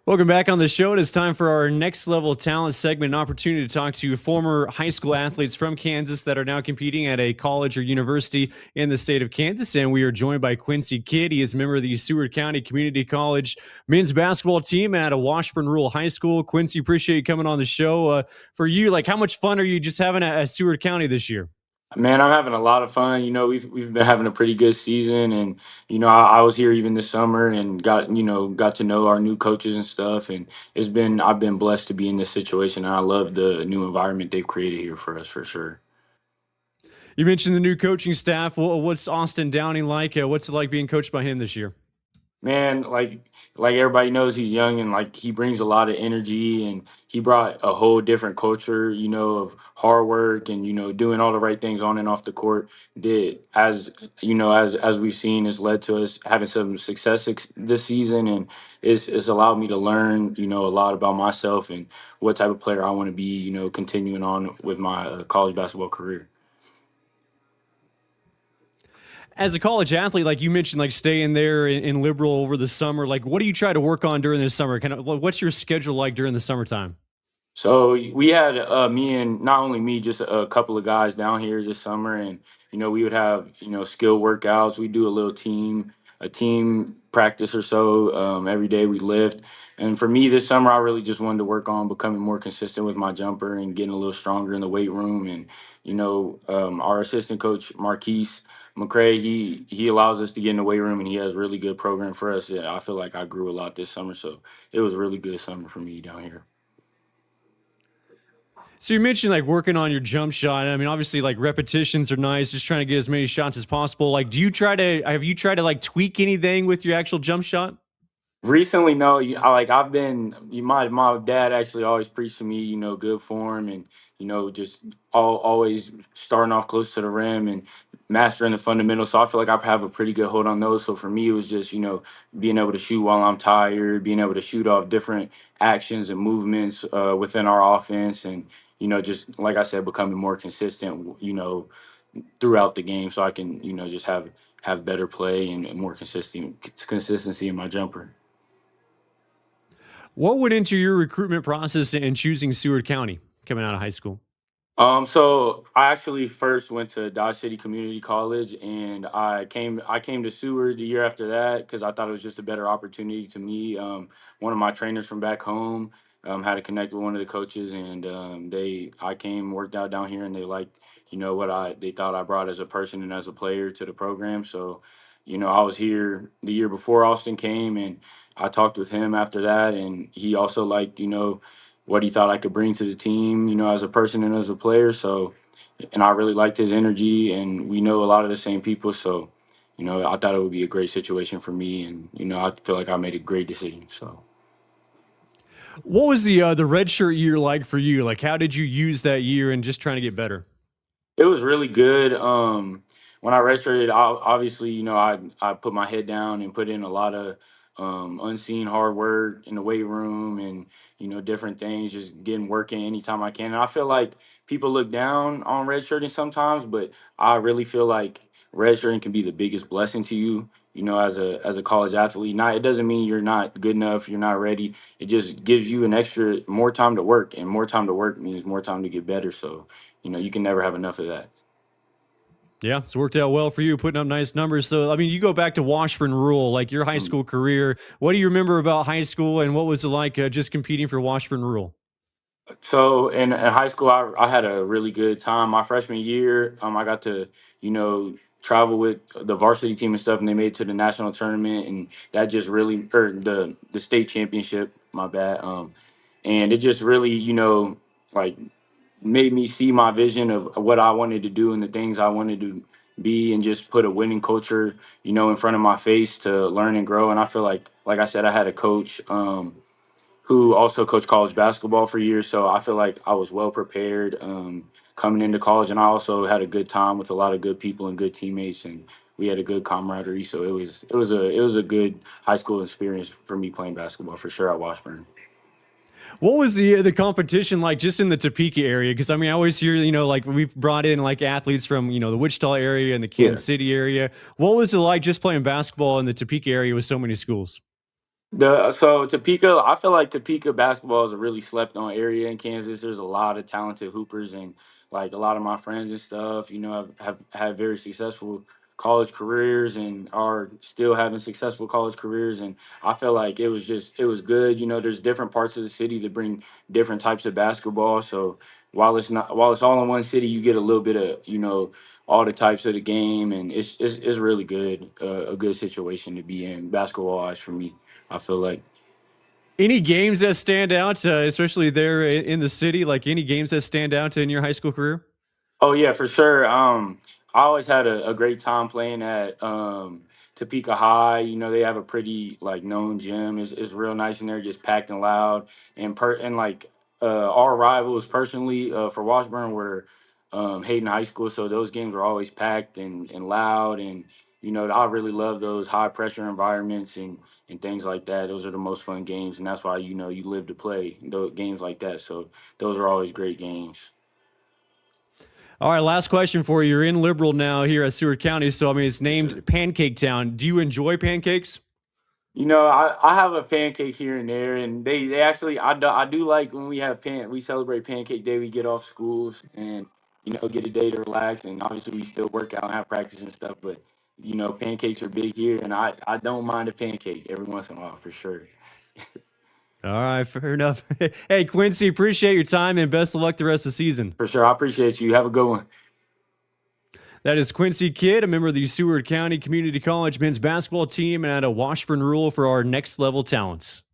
Welcome back on the show. It is time for our next level talent segment, an opportunity to talk to former high school athletes from Kansas that are now competing at a college or university in the state of Kansas. And we are joined by Quincey Kidd. He is a member of the Seward County Community College men's basketball team at a Washburn Rural High School. Quincy, appreciate you coming on the show. For you, like, how much fun are you just having at Seward County this year? Man, I'm having a lot of fun. We've been having a pretty good season, and I was here even this summer and got to know our new coaches and stuff. And I've been blessed to be in this situation, and I love the new environment they've created here for us for sure. You mentioned the new coaching staff. What's Austin Downing like? What's it like being coached by him this year? Man, like everybody knows, he's young and like he brings a lot of energy, and he brought a whole different culture, of hard work and doing all the right things on and off the court. Did as as we've seen, has led to us having some success this season, and it's allowed me to learn a lot about myself and what type of player I want to be, continuing on with my college basketball career. As a college athlete, like you mentioned, like staying there in Liberal over the summer, like what do you try to work on during the summer? Kind of, what's your schedule like during the summertime? So we had me and not only me, just a couple of guys down here this summer, and we would have skill workouts. We do a team practice or so every day. We lift, and for me this summer, I really just wanted to work on becoming more consistent with my jumper and getting a little stronger in the weight room. And our assistant coach Marquise McCray, he allows us to get in the weight room, and he has really good program for us. And I feel like I grew a lot this summer, so it was a really good summer for me down here. So you mentioned like working on your jump shot. I mean, obviously, like repetitions are nice, just trying to get as many shots as possible. Like, have you tried to like tweak anything with your actual jump shot? Recently, no. I've been. My dad actually always preached to me, good form and just always starting off close to the rim and mastering the fundamentals. So I feel like I have a pretty good hold on those. So for me, it was just being able to shoot while I'm tired, being able to shoot off different actions and movements within our offense, and just like I said, becoming more consistent. Throughout the game, so I can just have better play and more consistency in my jumper. What went into your recruitment process in choosing Seward County coming out of high school? So I actually first went to Dodge City Community College, and I came to Seward the year after that because I thought it was just a better opportunity to me. One of my trainers from back home had to connect with one of the coaches, and I came worked out down here, and they liked what they thought I brought as a person and as a player to the program. So I was here the year before Austin came, and I talked with him after that, and he also liked what he thought I could bring to the team, as a person and as a player. So, and I really liked his energy, and we know a lot of the same people. So, I thought it would be a great situation for me, and I feel like I made a great decision. So. What was the red shirt year like for you? Like, how did you use that year and just trying to get better? It was really good. When I redshirted, obviously, I put my head down and put in a lot of unseen hard work in the weight room and different things, just getting working anytime I can. And I feel like people look down on redshirting sometimes, but I really feel like redshirting can be the biggest blessing to you. As a college athlete, not it doesn't mean you're not good enough, you're not ready. It just gives you an extra more time to work, and more time to work means more time to get better. So you can never have enough of that. Yeah, it's worked out well for you, putting up nice numbers. So, I mean, you go back to Washburn Rural, like your high Mm. school career. What do you remember about high school, and what was it like just competing for Washburn Rural? So in high school, I had a really good time. My freshman year, I got to, travel with the varsity team and stuff, and they made it to the national tournament, and that just really, or the state championship. My bad. And it just really, like made me see my vision of what I wanted to do and the things I wanted to be, and just put a winning culture, in front of my face to learn and grow. And I feel like I said, I had a coach who also coached college basketball for years, so I feel like I was well prepared coming into college, and I also had a good time with a lot of good people and good teammates, and we had a good camaraderie. So it was a good high school experience for me playing basketball for sure at Washburn. What was the competition like just in the Topeka area? Because I mean, I always hear like we've brought in like athletes from the Wichita area and the Yeah. Kansas City area. What was it like just playing basketball in the Topeka area with so many schools? So Topeka, I feel like Topeka basketball is a really slept on area in Kansas. There's a lot of talented hoopers, and like a lot of my friends and stuff, have had very successful college careers and are still having successful college careers. And I feel like it was good. There's different parts of the city that bring different types of basketball. So while it's all in one city, you get a little bit of all the types of the game, and it's really good, a good situation to be in basketball wise for me. I feel like. Any games that stand out, especially there in the city? Like any games that stand out in your high school career? Oh yeah, for sure. I always had a great time playing at Topeka High. They have a pretty like known gym. It's real nice in there, gets packed and loud. And like our rivals personally for Washburn were Hayden High School, so those games were always packed and loud. And I really love those high pressure environments and things like that. Those are the most fun games, and that's why you live to play those games like that. So those are always great games. All right, last question for you. You're in Liberal now here at Seward County, so I mean it's For sure. named Pancake Town. Do you enjoy pancakes? I have a pancake here and there, and they actually I do like when we celebrate Pancake Day. We get off schools and get a day to relax, and obviously we still work out and have practice and stuff. But pancakes are big here, and I don't mind a pancake every once in a while for sure. All right, fair enough. Hey, Quincy, appreciate your time and best of luck the rest of the season. For sure, I appreciate you. Have a good one. That is Quincey Kidd, a member of the Seward County Community College men's basketball team, and at a Washburn Rural for our next level talents.